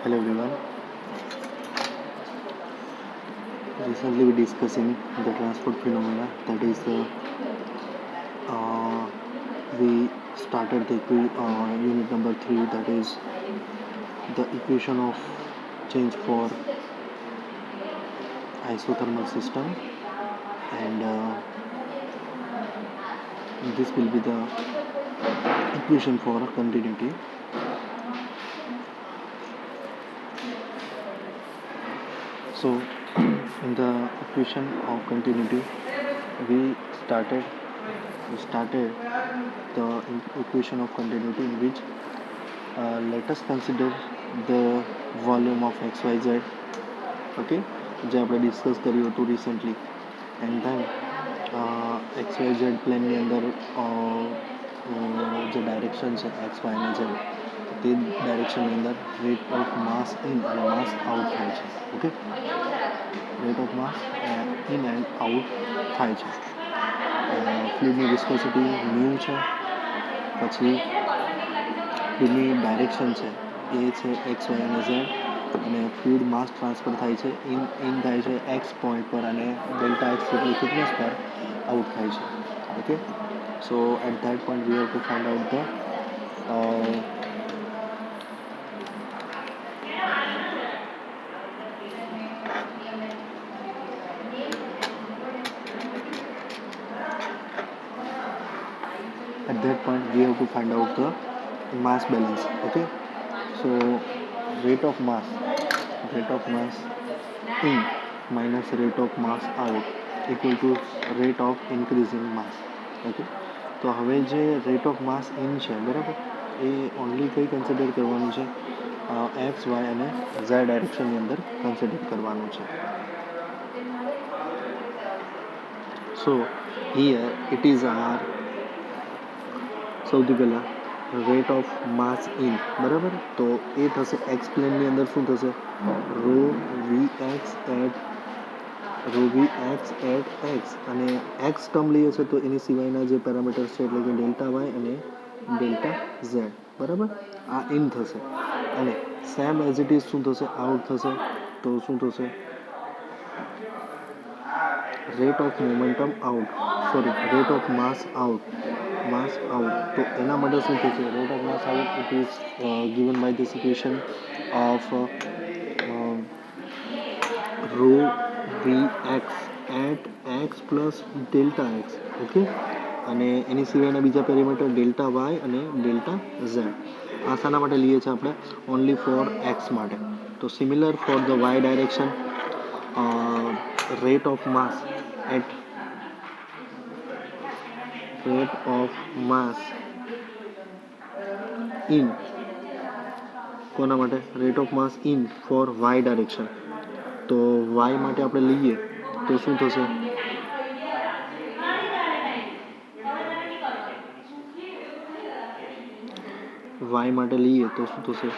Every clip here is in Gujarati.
Hello everyone. Recently we discussing the transport phenomena. That is, we started the unit number 3. That is the equation of change for isothermal system, and this will be the equation for continuity. So in the equation of continuity, we started the equation of continuity, in which let us consider the volume of xyz, okay, જે આપણે ડિસ્કસ કર્યું હતું recently, and then xyz પ્લેનની અંદર જે ડાયરેક્શન છે એક્સ વાય અને ઝેડ, તે ડાયરેક્શનની અંદર રેટ ઓફ માસ ઇન અને માસ આઉટ થાય છે. Okay, rate of mass in and out થાય છે. ફ્લુઇડની વિસ્કોસિટી મ્યુ છે, પછી ફ્લુઇડની ડાયરેક્શન છે એ છે એક્સ વાય અને ઝેડ, અને ફ્લુઇડ માસ ટ્રાન્સફર થાય છે ઇન થાય છે એક્સ પોઈન્ટ પર અને ડેલ્ટા એક્સ જેટલી થિકનેસ પર આઉટ થાય છે. Okay, so at that point we have to find out the mass balance. Okay, so rate of mass in minus rate of mass out equal to rate of increasing mass. Okay, તો હવે જે રેટ ઓફ માસ ઇન છે, બરાબર, એ ઓનલી કઈ કન્સિડર કરવાનું છે? એક્સ વાય અને ઝેડ ડાયરેક્શનની અંદર કન્સિડર કરવાનું છે. So here it is are સૌથી પહેલાં રેટ ઓફ માસ ઇન, બરાબર, તો એ થશે એક્સ પ્લેનની અંદર શું થશે? Rho V x at x, અને એક્સ ટર્મ લઈએ છે તો એની સિવાયના જે પેરામીટર્સ છે એટલે કે ડેલ્ટા વાય અને ડેલ્ટા ઝેડ, બરાબર, આ ઇન થશે. અને સેમ એઝ ઇટ ઇઝ શું થશે? આઉટ થશે. તો શું થશે? Rate of momentum out, rate of mass out. તો એના માટે શું થશે? Rate of mass out it is given by this equation of rho vx at x plus delta x. Okay, અને એની સિવાયના બીજા પેરામીટર ડેલ્ટા વાય અને ડેલ્ટા ઝેડ. આ શાના માટે લઈએ છીએ આપણે? ઓનલી ફોર એક્સ માટે. તો similar for the y direction, rate of mass in કોના માટે? Rate of mass in for y direction. તો વાય માટે આપણે લઈએ તો શું થશે? વાય માટે લઈએ તો શું થશે?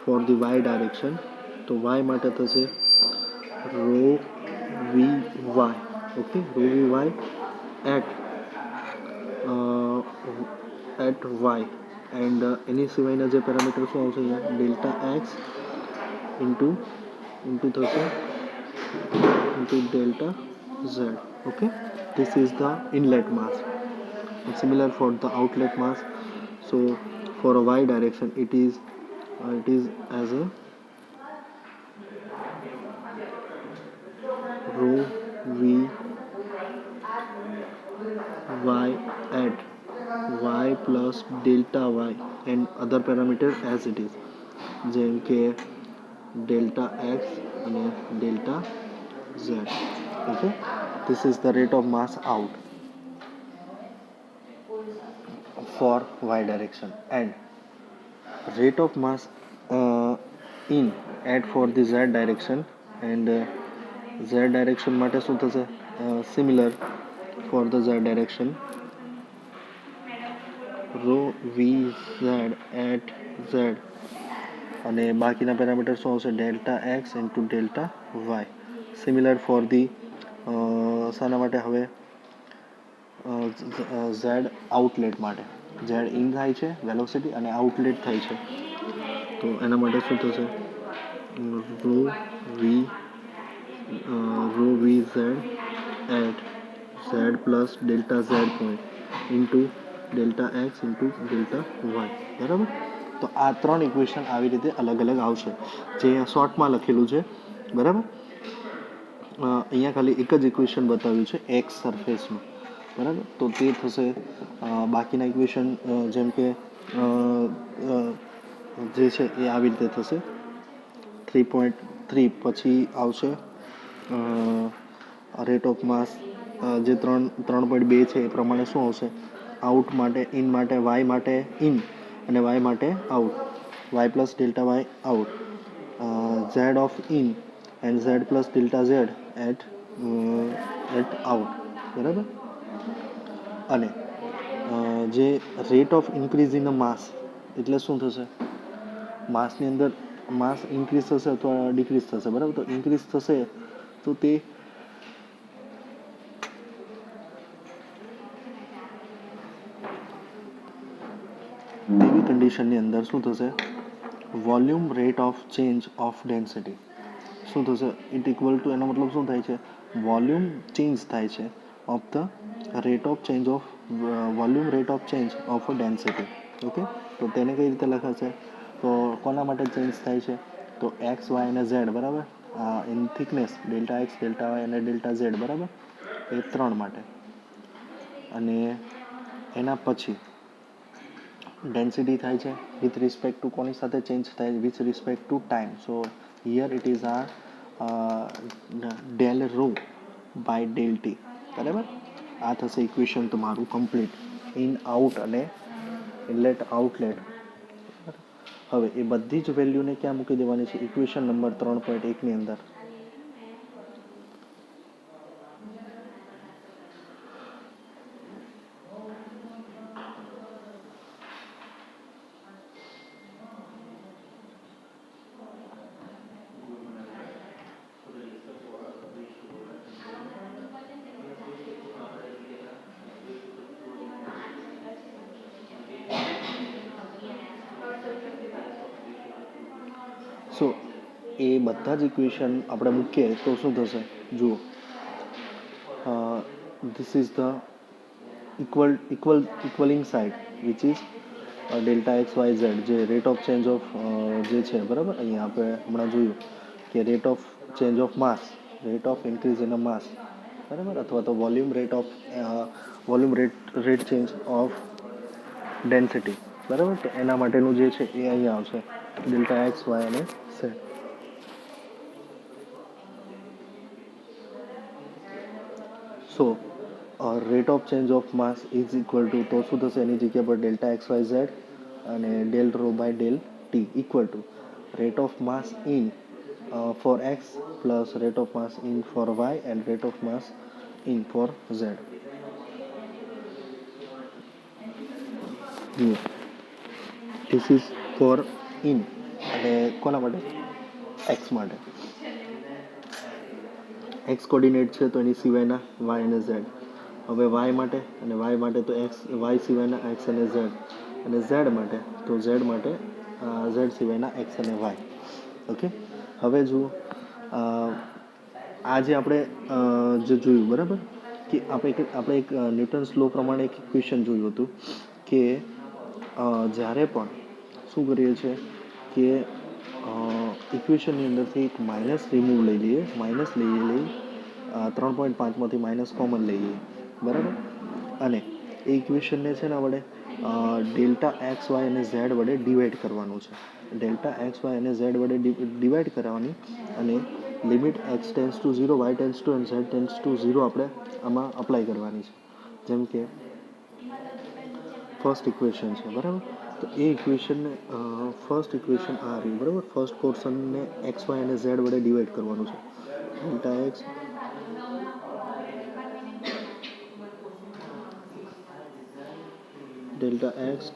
ફોર ધી વાય ડાયરેક્શન, તો વાય માટે થશે rho V Y. Okay, rho V Y at Y, and એની સિવાયના જે પેરામીટર શું આવશે અહીંયા? ડેલ્ટા એક્સ ઇન્ટુ થશે into delta Z. Okay, this is the inlet mass, and similar for the outlet mass. So for a y direction it is as a rho v y at y plus delta y and other parameter as it is, જેમ કે delta x અને delta z. Okay, this is the rate of mass out for y direction, and rate of mass in at for the z direction, and z direction માટે શું થશે? Similar for the z direction, rho v z at z, અને બાકીના પેરામીટર શું આવશે? Delta x into delta y. Similar for the શાના માટે? હવે ઝેડ આઉટલેટ માટે. ઝેડ ઇન થાય છે વેલોસિટી, અને આઉટલેટ થાય છે, તો એના માટે શું થશે? Rho v rho v z at z plus delta z point into delta x into delta y. બરાબર. તો આ 3 ઇક્વેશન આવી રીતે અલગ અલગ આવશે, જે શોર્ટમાં લખેલું છે. બરાબર. અહીંયા ખાલી એક જ ઇક્વેશન બતાવ્યું છે એક્સ સરફેસનું. બરાબર. તો તે થશે. બાકીના ઇક્વેશન જેમ કે જે છે એ આવી રીતે થશે. 3.3 પછી આવશે રેટ ઓફ માસ, જે 3.2 છે એ પ્રમાણે શું આવશે? આઉટ માટે, ઇન માટે, વાય માટે ઇન અને વાય માટે out, Y plus delta Y out, Z of in and Z plus delta Z at out. બરાબર. અને જે rate of increase in the mass એટલે શું થશે? માસની અંદર માસ ઇન્ક્રીઝ થશે અથવા ડિક્રીઝ થશે. બરાબર. તો ઇન્ક્રીઝ થશે તો તે તેવી કન્ડિશનની અંદર શું થશે? Volume rate of change of density શું થશે? ઇટ ઇક્વલ ટુ, એનો મતલબ શું થાય છે? વોલ્યુમ ચેન્જ થાય છે of the rate of change of volume rate of change of a density. Okay. તો તેને કઈ રીતે લખાશે? તો કોના માટે ચેન્જ થાય છે? તો એક્સ, વાય અને ઝેડ. બરાબર. In thickness delta x, delta y અને ડેલ્ટા ઝેડ. બરાબર. એ 3 માટે. અને એના પછી ડેન્સિટી થાય છે વિથ રિસ્પેક્ટ ટુ કોની સાથે ચેન્જ થાય? With respect to time. So here it is are del rho by del t. બરાબર. આ થશે ઇક્વેશન તમારું કમ્પ્લીટ. ઇન આઉટ અને ઇનલેટ આઉટલેટ. હવે એ બધી જ વેલ્યુને ક્યાં મૂકી દેવાની છે? ઇક્વેશન નંબર 3.1ની અંદર. સો એ બધા જ ઇક્વેશન આપણે મૂકીએ તો શું થશે? જુઓ, this is the equaling side which is delta x Y Z, જે રેટ ઓફ ચેન્જ ઓફ જે છે. બરાબર. અહીંયા આપણે હમણાં જોયું કે rate of change of mass, rate of increase in a mass. બરાબર. અથવા તો volume rate change of density. બરાબર. તો એના માટેનું જે છે એ અહીંયા આવશે ડેલ્ટા એક્સ, વાય અને Z. So rate of change of mass is equal two, તો શું થશે એની જગ્યા પર? ડેલ્ટા એક્સ વાય ઝેડ અને del rho by del t equal to rate of mass in for x plus rate of mass in for y and rate of mass in for z. This is for in અને કોના માટે? એક્સ માટે. એક્સ કોર્ડિનેટ છે તો એની સિવાયના વાય અને ઝેડ. હવે વાય માટે, અને વાય માટે તો એક્સ, વાય સિવાયના એક્સ અને ઝેડ. અને ઝેડ માટે તો ઝેડ માટે ઝેડ સિવાયના એક્સ અને વાય. ઓકે. હવે જુઓ, આ જે આપણે જે જોયું. બરાબર. કે આપણે એક ન્યૂટન્સ લો પ્રમાણે એક ઇક્વેશન જોયું હતું કે જ્યારે પણ શું કરીએ છીએ કે ઇક્વેશનની અંદરથી એક માઇનસ રિમૂવ લઈ લઈએ, માઇનસ લઈ 3.5માંથી માઇનસ કોમન લઈ લઈએ. બરાબર. અને એ ઇક્વેશનને છે ને વડે ડેલ્ટા એક્સ વાય અને ઝેડ વડે ડિવાઈડ કરવાનું છે. ડેલ્ટા એક્સ વાય અને ઝેડ વડે ડિવાઈડ કરવાની અને limit x tends to 0, y tends to and z tends to 0 આપણે આમાં અપ્લાય કરવાની છે. જેમ કે ફર્સ્ટ ઇક્વેશન છે. બરાબર. તો એ ઇક્વેશનને ફર્સ્ટ ઇક્વેશન આ રહ્યું. બરાબર. ફર્સ્ટ પોર્શનને એક્સ વાય અને ઝેડ વડે ડિવાઈડ કરવાનું છે. Delta x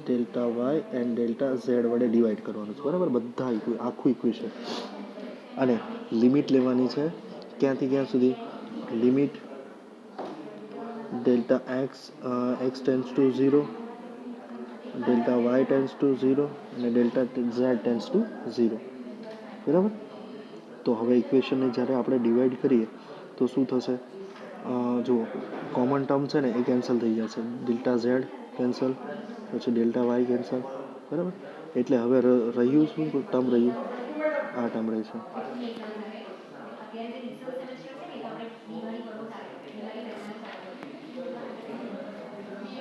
delta y and delta z વડે ડિવાઈડ કરવાનું છે. બરાબર. બધા આખું ઇક્વેશન. અને લિમિટ લેવાની છે ક્યાંથી ક્યાં સુધી? Limit delta x tends to 0, delta y tends to 0 અને ડેલ્ટા ઝેડ ટેન્સ ટુ 0. બરાબર. તો હવે ઇક્વેશનને જ્યારે આપણે ડિવાઈડ કરીએ તો શું થશે? જુઓ, કોમન ટર્મ છે ને એ કેન્સલ થઈ જશે. ડેલ્ટા ઝેડ કેન્સલ, પછી ડેલ્ટા વાય કેન્સલ, બરાબર. એટલે હવે રહ્યું શું ટર્મ રહ્યું? આ ટર્મ રહેશે.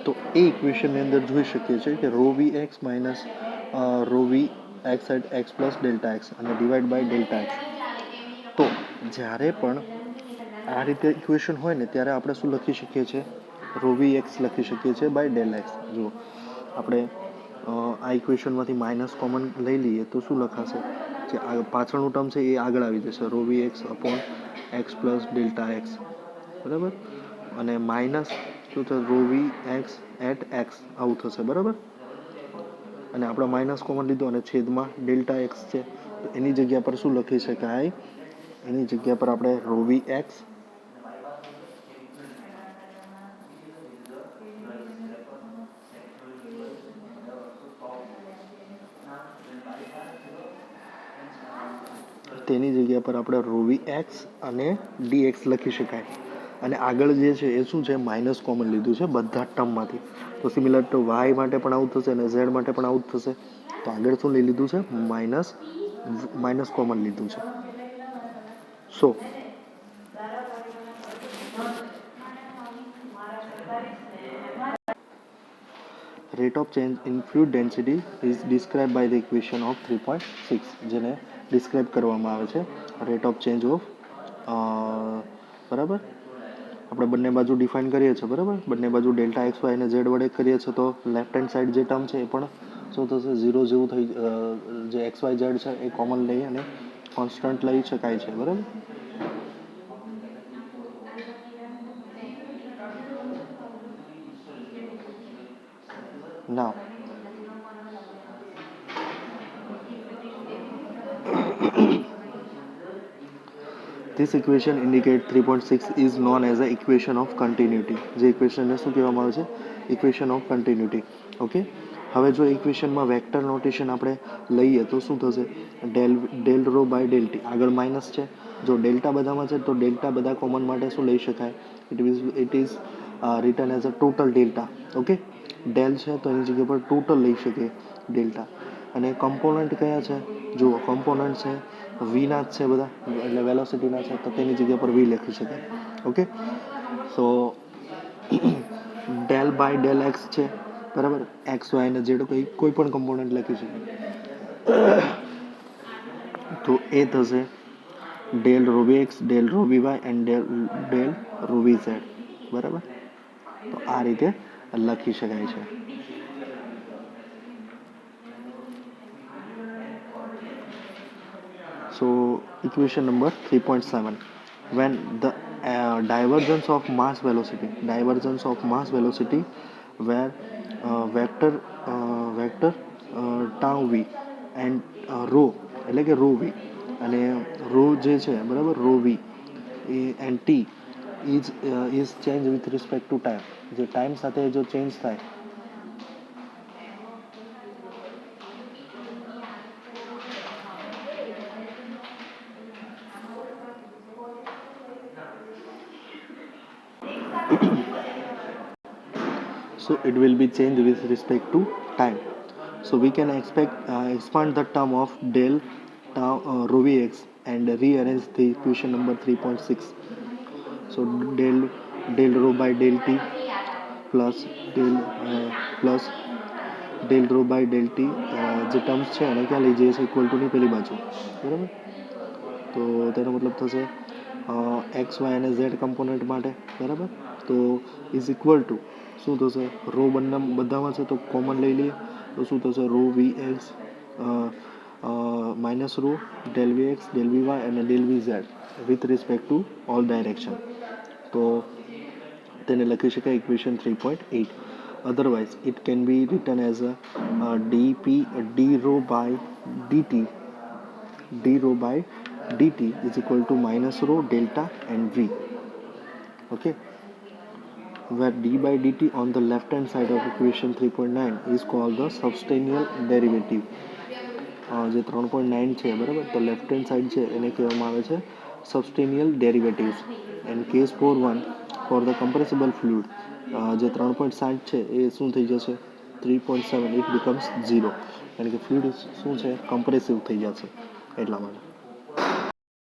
તો એ ઇક્વેશનની અંદર જોઈ શકીએ છીએ કે rho V x minus rho V x at x plus delta x અને ડિવાઈડ બાય ડેલ્ટા એક્સ. તો જ્યારે પણ આ રીતે ઇક્વેશન હોય ને ત્યારે આપણે શું લખી શકીએ છીએ? રો વી એક્સ લખી શકીએ છીએ બાય ડેલ એક્સ. જુઓ, આપણે આ ઇક્વેશનમાંથી માઇનસ કોમન લઈ લઈએ તો શું લખાશે? જે પાછળનું ટર્મ છે એ આગળ આવી જશે, રો વી X upon X plus delta X, બરાબર. અને માઇનસ શું થશે? Rho V x at X, આવું થશે, બરાબર. અને આપણે માઇનસ કોમન લીધો અને છેદમાં ડેલ્ટા એક્સ છે, તો એની જગ્યા પર શું લખી શકાય? એની જગ્યા પર આપણે રો વી એક્સ તેની જગ્યા પર આપણે રો વી એક્સ અને ડી એક્સ લખી શકાય. અને આગળ જે છે એ શું છે? માઇનસ કોમન લીધું છે બધા ટર્મમાંથી. તો સિમિલર ટુ વાય માટે પણ આવું થશે અને ઝેડ માટે પણ આવું થશે. તો આગળ શું લઈ લીધું છે? માઇનસ કોમન લીધું છે. સો rate of change in fluid density is described by the equation of 3.6, જેને ડિસ્ક્રાઇબ કરવામાં આવે છે રેટ ઓફ ચેન્જ ઓફ, બરાબર. આપણે બંને બાજુ ડિફાઇન કરીએ છીએ, બરાબર. બંને બાજુ ડેલ્ટા એક્સ વાય અને ઝેડ વડે કરીએ છીએ તો લેફ્ટ હેન્ડ સાઈડ જે ટર્મ છે એ પણ શું થશે? 0 જેવું થઈ, જે એક્સ વાય ઝેડ છે એ કોમન લઈ અને કોન્સ્ટન્ટ લઈ શકાય છે, બરાબર. Now, this equation indicate 3.6 is known as the equation of continuity. જે ઇક્વેશનને શું કહેવામાં આવે છે? Equation of continuity. ઓકે. હવે જો ઇક્વેશનમાં વેક્ટર નોટેશન આપણે લઈએ તો શું થશે? Del rho by del t, આગળ માઇનસ છે. જો ડેલ્ટા બધામાં છે તો ડેલ્ટા બધા કોમન માટે શું લઈ શકાય? It is return as a total delta. Okay. Del છે તો એની જગ્યા પર ટોટલ લઈ શકીએ ડેલ્ટા. અને કમ્પોનન્ટ કયા છે? જુઓ, કમ્પોનન્ટ છે વીના જ છે બધા, એટલે વેલોસિટીના છે, તો તેની જગ્યા પર વી લખી શકાય. Okay. So del by del x છે, બરાબર. એક્સ વાય અને ઝેડ કોઈ પણ કમ્પોનન્ટ લખી શકાય. તો એ થશે del rho V x, del rho V y and del rho v z, બરાબર. તો આ રીતે લખી શકાય છે. So equation number 3.7, when the divergence of mass velocity where vector tau v and rho, એટલે કે રો વી અને રો જે છે, બરાબર, rho v and t is change with respect to time. જે ટાઈમ સાથે જો ચેન્જ થાય so it will be changed with respect to time. So we can expand the term of del tau rho v x and rearrange the equation number 3.6. So del rho by del t plus del rho by del t, જે ટર્મ્સ છે એને ક્યાં લઈ જઈએ છીએ? ઇક્વલ ટુની પેલી બાજુ, બરાબર. તો તેનો મતલબ થશે એક્સ વાય અને ઝેડ કમ્પોનન્ટ માટે, બરાબર. તો ઇઝ ઇક્વલ ટુ શું થશે? રો બધામાં છે તો કોમન લઈ લઈએ તો શું થશે? રો વી x minus rho del V x, del V Y અને del V Z with respect to all direction. તો તેને લખી શકાય equation 3.8. Otherwise it can be written as a D rho by dt is equal to minus rho delta and v. Okay, where d by dt on the left hand side of equation 3.9 is called the substantial derivative. જે 3.9 છે બરાબર, તો લેફ્ટ હેન્ડ સાઈડ છે એને કહેવામાં આવે છે substantial derivatives. And case 4.1 for the compressible fluid, જે 3.60 છે એ શું થઈ જશે 3.7, ઇટ બીકમ્સ 0, એટલે કે ફ્લુઇડ શું છે કમ્પ્રેસિવ થઈ જશે એટલા માટે.